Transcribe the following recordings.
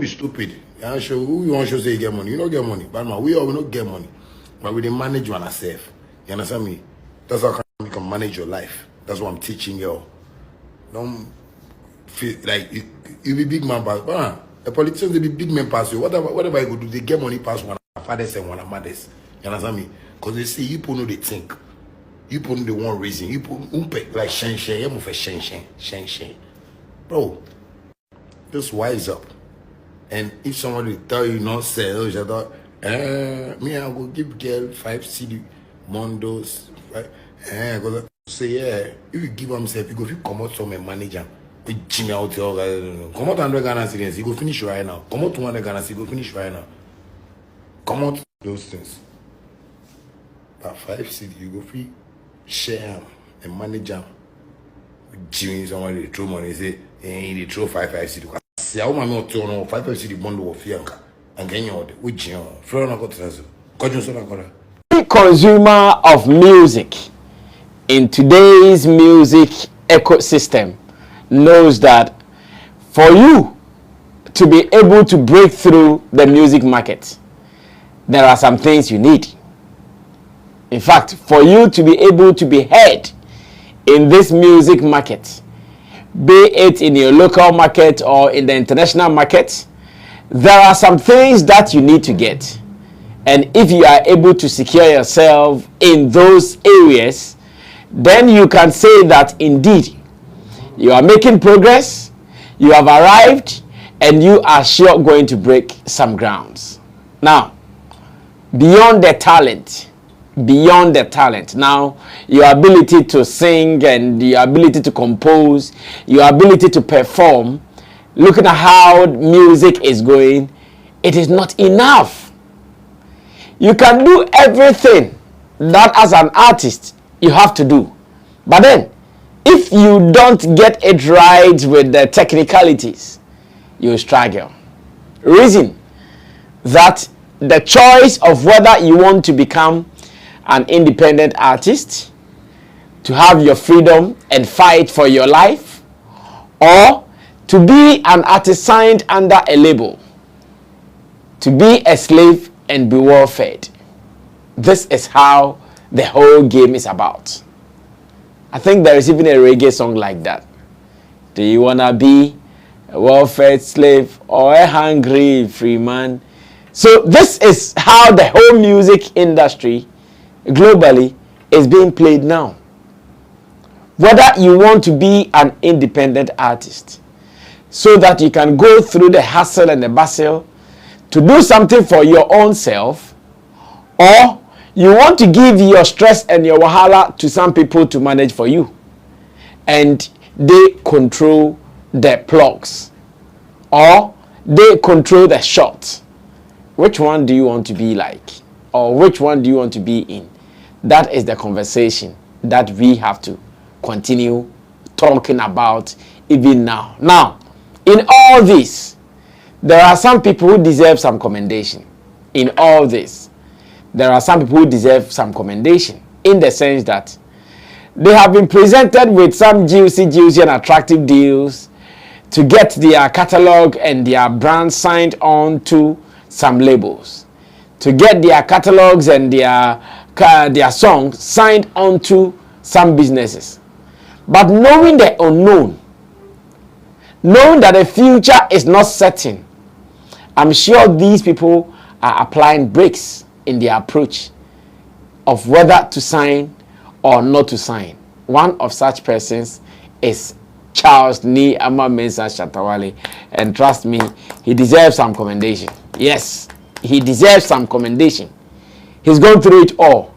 be stupid. You show who you want to say you get money. You don't get money. But man, we all will not get money. But we didn't manage one ourselves. You understand me? That's how you can manage your life. That's what I'm teaching you. Don't feel like you be big man, but the politicians they be big men pass you. Whatever you go do, they get money pass one of fathers and one of mothers. You understand me? Because they see you people know they think. You people know the one reason. You people like shen. You move for shen. Bro, just wise up. And if somebody tell you not sell, you thought, me I go give girl 5 CD Mondos, right? Because say yeah, if you give him self, you go if you come out from a manager, we Jimmy out here, come out 100 Ghana cedis, you go finish right now. Come out 200 Ghana cedis, you go finish right now. Come out those things. But 5 CD, you go free share a manager. Jimmy somebody throw money, say, they throw 5 CD. See, I want me to know 5 CD bundle of Fianca and get you with you. Florida got consumer of music in today's music ecosystem knows that for you to be able to break through the music market, there are some things you need. In fact, for you to be able to be heard in this music market, be it in your local market or in the international market, there are some things that you need to get. And if you are able to secure yourself in those areas, then you can say that indeed you are making progress, you have arrived, and you are sure going to break some grounds. Now, beyond the talent, now your ability to sing and your ability to compose, your ability to perform, looking at how music is going, it is not enough. You can do everything that as an artist you have to do, but then if you don't get it right with the technicalities, you struggle. Reason that the choice of whether you want to become an independent artist, to have your freedom and fight for your life, or to be an artist signed under a label, to be a slave and be well fed. This is how the whole game is about. I think there is even a reggae song like that. Do you wanna be a well-fed slave or a hungry free man? So this is how the whole music industry globally is being played now. Whether you want to be an independent artist so that you can go through the hustle and the bustle to do something for your own self, or you want to give your stress and your wahala to some people to manage for you, and they control the plugs or they control the shots. Which one do you want to be like, or which one do you want to be in? That is the conversation that we have to continue talking about even now. Now, in all this, there are some people who deserve some commendation. In all this, there are some people who deserve some commendation in the sense that they have been presented with some juicy and attractive deals to get their catalog and their brand signed on to some labels, to get their catalogs and their songs signed on to some businesses. But knowing the unknown, knowing that the future is not certain, I'm sure these people are applying brakes in their approach of whether to sign or not to sign. One of such persons is Charles Ni Ama Mensah Shatta Wale, and trust me, he deserves some commendation. Yes, he deserves some commendation. He's gone through it all.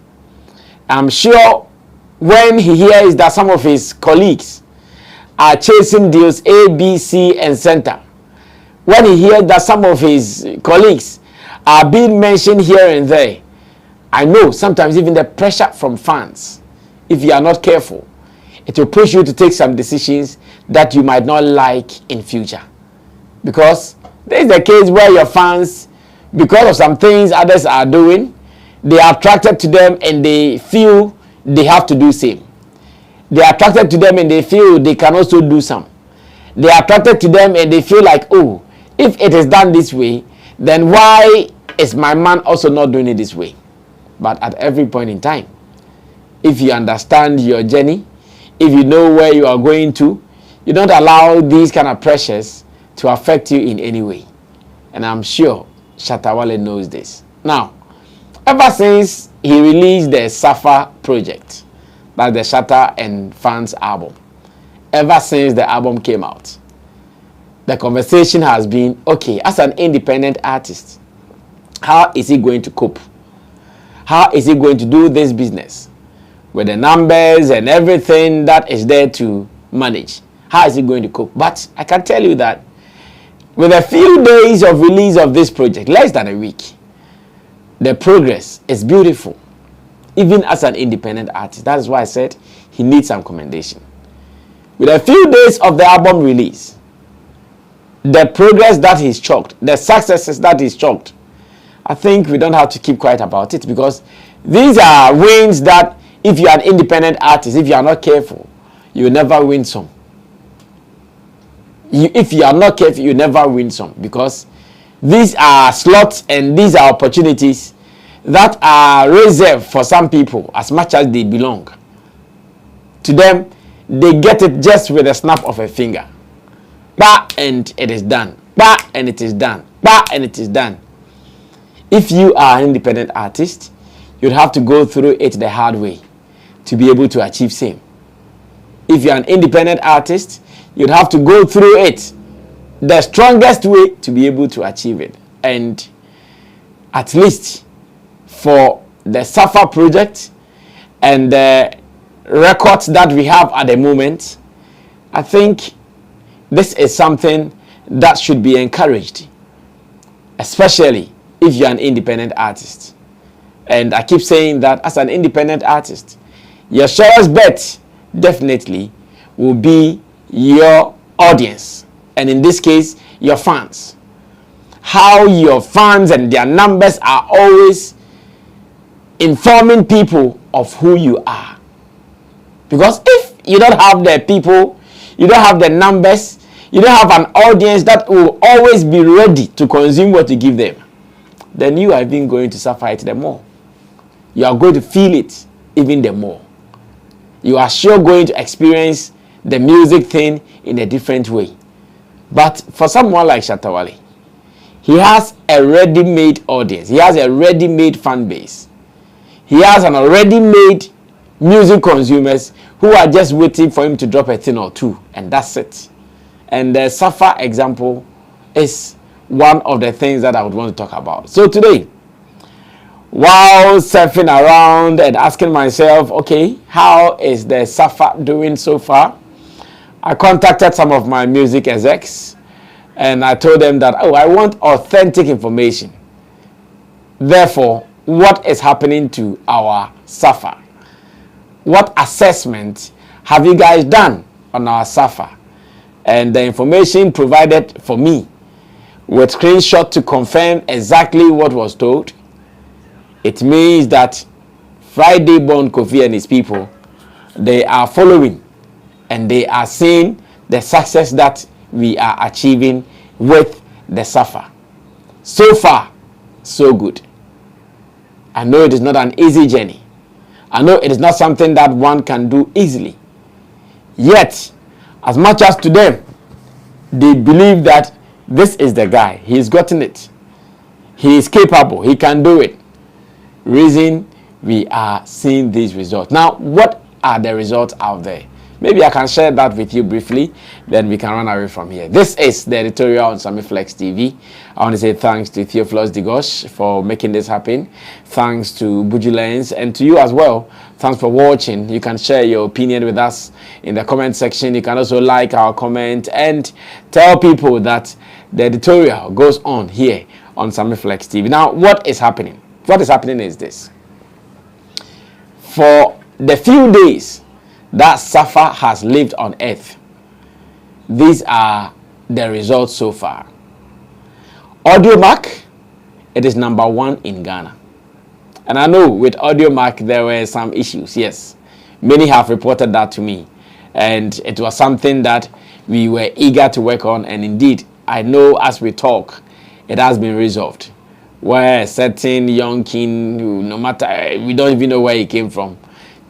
I'm sure when he hears that some of his colleagues are chasing deals A, B, C, and center, when he hears that some of his colleagues are being mentioned here and there, I know sometimes even the pressure from fans, if you are not careful, it will push you to take some decisions that you might not like in future. Because there is a case where your fans, because of some things others are doing, they are attracted to them and they feel they have to do same. They are attracted to them and they feel they can also do some. They are attracted to them and they feel like, oh, If it is done this way, then why is my man also not doing it this way? But at every point in time, if you understand your journey, if you know where you are going to, you don't allow these kind of pressures to affect you in any way. And I'm sure Shatta Wale knows this. Now, ever since he released the SAFa project, that's the Shatta and Fans album, ever since the album came out, the conversation has been, okay, as an independent artist, how is he going to cope? How is he going to do this business with the numbers and everything that is there to manage? How is he going to cope? But I can tell you that with a few days of release of this project, less than a week, the progress is beautiful, even as an independent artist. That is why I said he needs some commendation. With a few days of the album release, the progress that he's chalked, the successes that he's chalked, I think we don't have to keep quiet about it, because these are wins that if you are an independent artist, if you are not careful, you will never win some. If you are not careful, you never win some, because these are slots and these are opportunities that are reserved for some people as much as they belong. To them, they get it just with a snap of a finger. Bah, and it is done. Bah, and it is done. Bah, and it is done. If you are an independent artist, you'd have to go through it the hard way to be able to achieve same. If you're an independent artist, you'd have to go through it the strongest way to be able to achieve it. And at least for the SAFa project and the records that we have at the moment, I think this is something that should be encouraged, especially if you're an independent artist. And I keep saying that as an independent artist, your surest bet definitely will be your audience, and in this case, your fans. How your fans and their numbers are always informing people of who you are. Because if you don't have the people, you don't have the numbers, you don't have an audience that will always be ready to consume what you give them, then you are even going to suffer it the more. You are going to feel it even the more. You are sure going to experience the music thing in a different way. But for someone like Shatta Wale, he has a ready-made audience. He has a ready-made fan base. He has an already made music consumers who are just waiting for him to drop a thing or two, and that's it. And the SAFa example is one of the things that I would want to talk about. So today, while surfing around and asking myself, okay, how is the SAFa doing so far? I contacted some of my music execs and I told them that, oh, I want authentic information. Therefore, what is happening to our SAFa? What assessment have you guys done on our SAFa? And the information provided for me with screenshot to confirm exactly what was told. It means that Friday born Kofi and his people, they are following and they are seeing the success that we are achieving with the SAFa. So far, so good. I know it is not an easy journey. I know it is not something that one can do easily. Yet, as much as to them, they believe that this is the guy. He's gotten it. He is capable. He can do it. Reason we are seeing these results. Now, what are the results out there? Maybe I can share that with you briefly, then we can run away from here. This is the editorial on Samiflex TV. I want to say thanks to Theophilus Digosh for making this happen. Thanks to Bujulens and to you as well. Thanks for watching. You can share your opinion with us in the comment section. You can also like our comment and tell people that the editorial goes on here on Samiflex TV. Now, what is happening? What is happening is this. For the few days that SAFa has lived on earth, these are the results so far. AudioMark, it is #1 in Ghana. And I know with AudioMark there were some issues, yes. Many have reported that to me. And it was something that we were eager to work on, and indeed I know as we talk, it has been resolved. Where a certain young king, who no matter, we don't even know where he came from,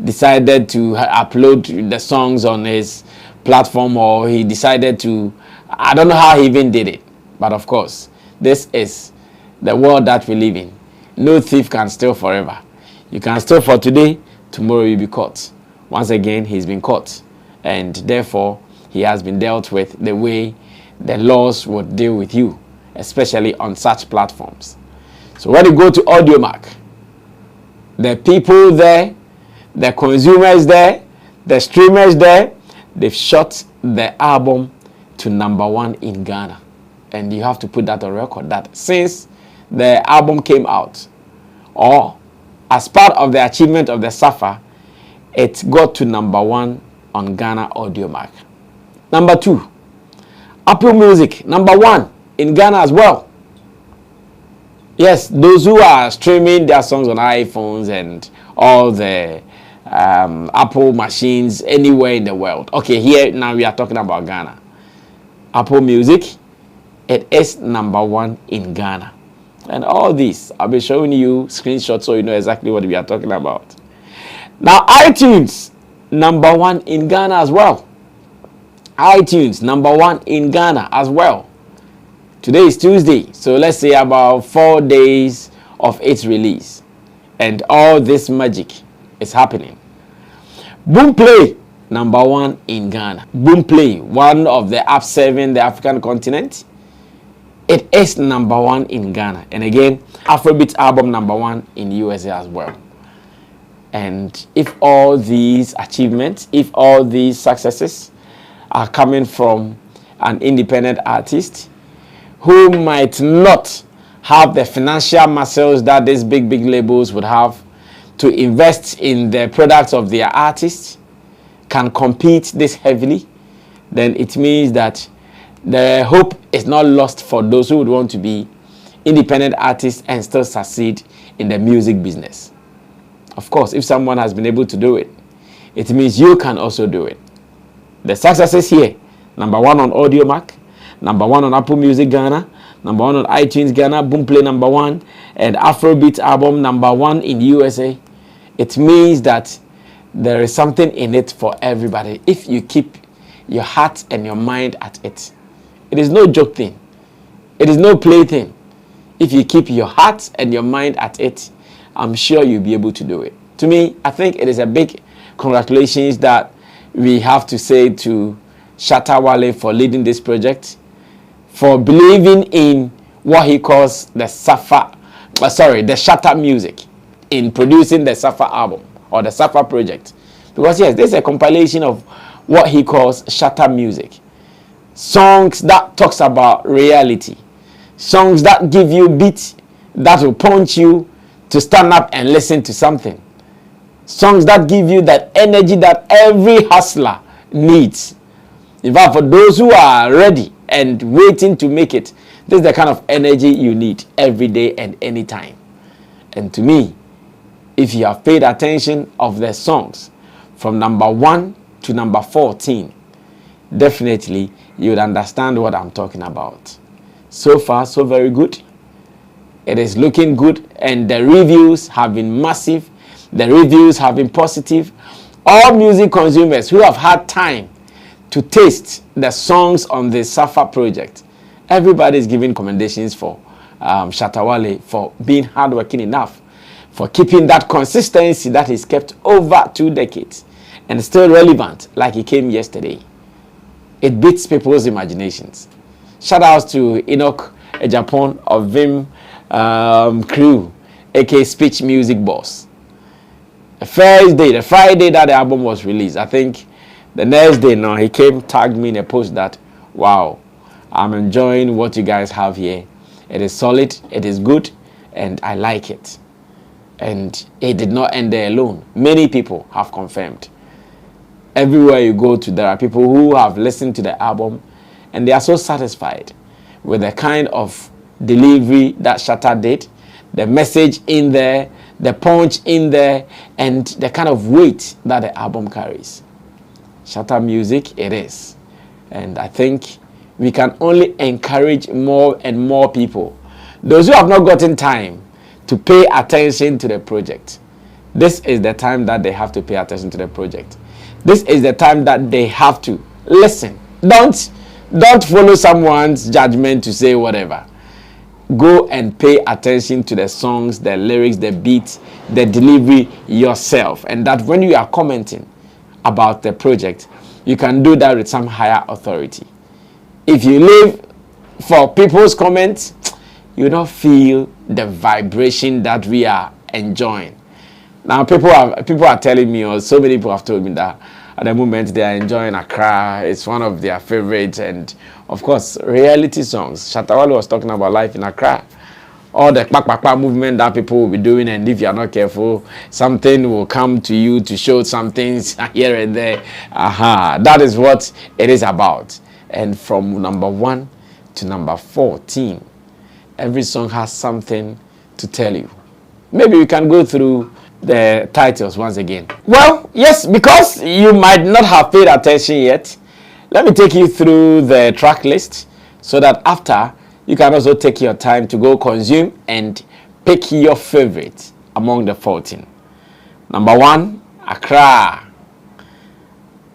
decided to upload the songs on his platform, or he decided to, I don't know how he even did it. But of course, this is the world that we live in. No thief can steal forever. You can steal for today, tomorrow you'll be caught. Once again, he's been caught. And therefore, he has been dealt with the way the laws would deal with you, especially on such platforms. So when you go to AudioMark, the people there, the consumers there, the streamers there, they've shot the album to #1 in Ghana. And you have to put that on record, that since the album came out, or as part of the achievement of the SAFa, it got to #1 on Ghana AudioMark. Number 2, Apple Music, #1 in Ghana as well. Yes, those who are streaming their songs on iPhones and all the Apple machines anywhere in the world. Okay, here now we are talking about Ghana. Apple Music, it is #1 in Ghana. And all this, I'll be showing you screenshots so you know exactly what we are talking about. Now, iTunes, #1 in Ghana as well. iTunes, #1 in Ghana as well. Today is Tuesday, so let's say about 4 days of its release. And all this magic is happening. Boomplay, #1 in Ghana. Boomplay, one of the apps serving the African continent. It is #1 in Ghana. And again, Afrobeat album #1 in USA as well. And if all these achievements, if all these successes are coming from an independent artist who might not have the financial muscles that these big labels would have to invest in the products of their artists, can compete this heavily, then it means that the hope is not lost for those who would want to be independent artists and still succeed in the music business. Of course, if someone has been able to do it, it means you can also do it. The successes here, #1 on AudioMark, #1 on Apple Music Ghana, #1 on iTunes Ghana, Boomplay #1, and Afrobeat album #1 in USA. It means that there is something in it for everybody if you keep your heart and your mind at it. It is no joke thing. It is no play thing. If you keep your heart and your mind at it, I'm sure you'll be able to do it. To me, I think it is a big congratulations that we have to say to Shatta Wale for leading this project, for believing in what he calls the Shatta music, in producing the SAFa album or the SAFa project. Because yes, this is a compilation of what he calls Shatta music. Songs that talks about reality. Songs that give you beats that will punch you to stand up and listen to something. Songs that give you that energy that every hustler needs. In fact, for those who are ready and waiting to make it, this is the kind of energy you need every day and anytime. And to me, if you have paid attention of the songs from #1 to #14, definitely you would understand what I'm talking about. So far, so very good. It is looking good, and the reviews have been massive. The reviews have been positive. All music consumers who have had time to taste the songs on the SAFa project, everybody is giving commendations for Shatta Wale for being hardworking enough, for keeping that consistency that is kept over 2 decades and still relevant like he came yesterday. It beats people's imaginations. Shout out to Enoch Japan of Vim Crew, aka Speech Music Boss. The Friday that the album was released, I think the next day now he came, tagged me in a post that, wow, I'm enjoying what you guys have here. It is solid, it is good, and I like it. And it did not end there alone. Many people have confirmed. Everywhere you go to, there are people who have listened to the album and they are so satisfied with the kind of delivery that Shatta did, the message in there, the punch in there, and the kind of weight that the album carries. Shatta music, it is. And I think we can only encourage more and more people. Those who have not gotten time to pay attention to the project, this is the time that they have to pay attention to the project. This is the time that they have to listen. Don't follow someone's judgment to say whatever. Go and pay attention to the songs, the lyrics, the beats, the delivery yourself. And that when you are commenting about the project, you can do that with some higher authority. If you live for people's comments, you don't feel the vibration that we are enjoying. Now people are telling me, or so many people have told me that at the moment they are enjoying Accra. It's one of their favorites, and of course reality songs. Shatta Wale was talking about life in Accra, all the kpakpakpa movement that people will be doing, and if you are not careful, something will come to you to show some things here and there. That is what it is about. And from number 1 to number 14, every song has something to tell you. Maybe we can go through the titles once again. Well, yes, because you might not have paid attention yet, let me take you through the track list so that after you can also take your time to go consume and pick your favorite among the 14. Number 1, Accra,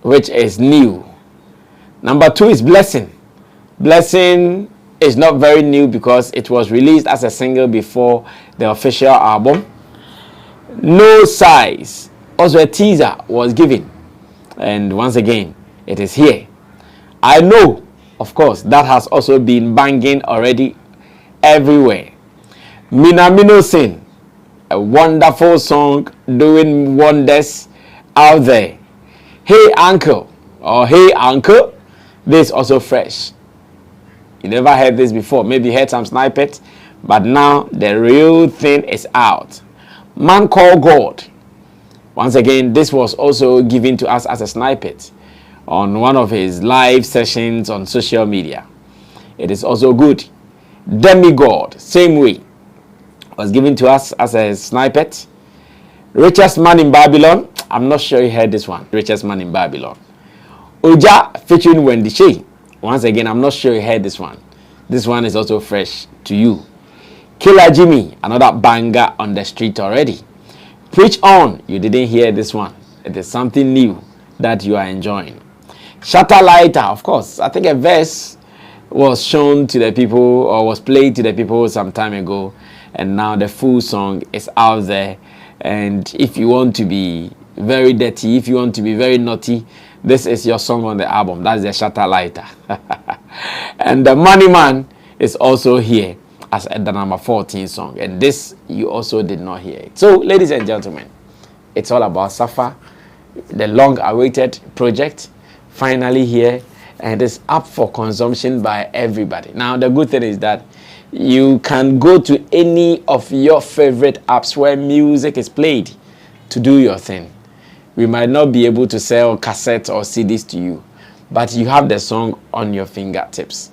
which is new. Number 2 is Blessing. Blessing is not very new because it was released as a single before the official album. No Size, also a teaser was given, and once again it is here. I Know, of course, that has also been banging already everywhere. Minamino Sin, a wonderful song doing wonders out there. Hey Uncle, or Hey Uncle, this is also fresh. You never heard this before. Maybe you heard some snippets, but now the real thing is out. Man Called God. Once again, this was also given to us as a snippet on one of his live sessions on social media. It is also good. Demigod, same way, was given to us as a snippet. Richest Man in Babylon. I'm not sure you heard this one. Richest Man in Babylon. Oja featuring Wendy Shea. Once again, I'm not sure you heard this one. This one is also fresh to you. Killer Jimmy, another banger on the street already. Preach On, you didn't hear this one. It is something new that you are enjoying. Shatta Wale, of course, I think a verse was shown to the people or was played to the people some time ago, and now the full song is out there. And if you want to be very dirty, if you want to be very naughty, this is your song on the album. That's the Shatta Wale. And the Money Man is also here as the number 14 song, and this you also did not hear it. So ladies and gentlemen, it's all about SAFa, the long awaited project, finally here, and it's up for consumption by everybody. Now the good thing is that you can go to any of your favorite apps where music is played to do your thing. We might not be able to sell cassettes or CDs to you, but you have the song on your fingertips.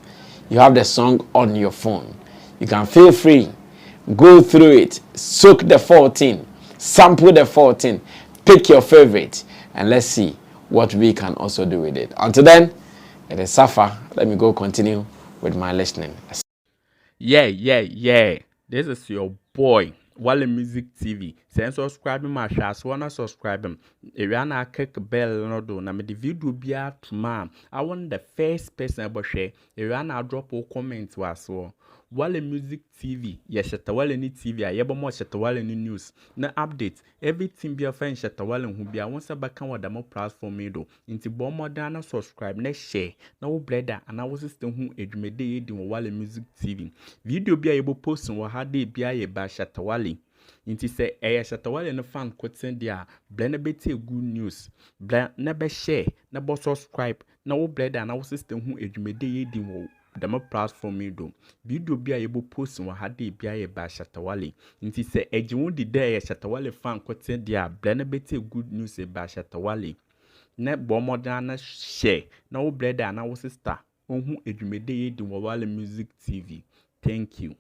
You have the song on your phone. You can feel free, go through it, soak the 14, sample the 14, pick your favorite, and let's see what we can also do with it. Until then, it is SAFa. Let me go continue with my listening. Yeah. This is your boy, Wale Music TV. Say subscribe my channel, so wanna subscribe him. If you wanna click bell no do, na me the video be out tomorrow. I want the first person about share. If you wanna drop a comment was Wale Music TV, yes, Shatta Wale ni TV, I ever more Shatta Wale ni news. Na update, everything be a friend Shatta Wale who be a once a back on the more platform me do. Into bomb modern subscribe, next share, no blender, and our system who edumede in Wale Music TV. Video be able post and what had they be a by Shatta Wale. Inti say Shatta Wale no fan quoting there, blend good news, blend never share, never subscribe, no blender, and our system who edumede in the more platform me do. Video be able post and what had they be a by Shatta Wale. Inti say Ejun di day Shatta Wale fan quoting there, blend good news by Shatta Wale. Net bomb modern share, no blender, and our sister who edumede in Wale Music TV. Thank you.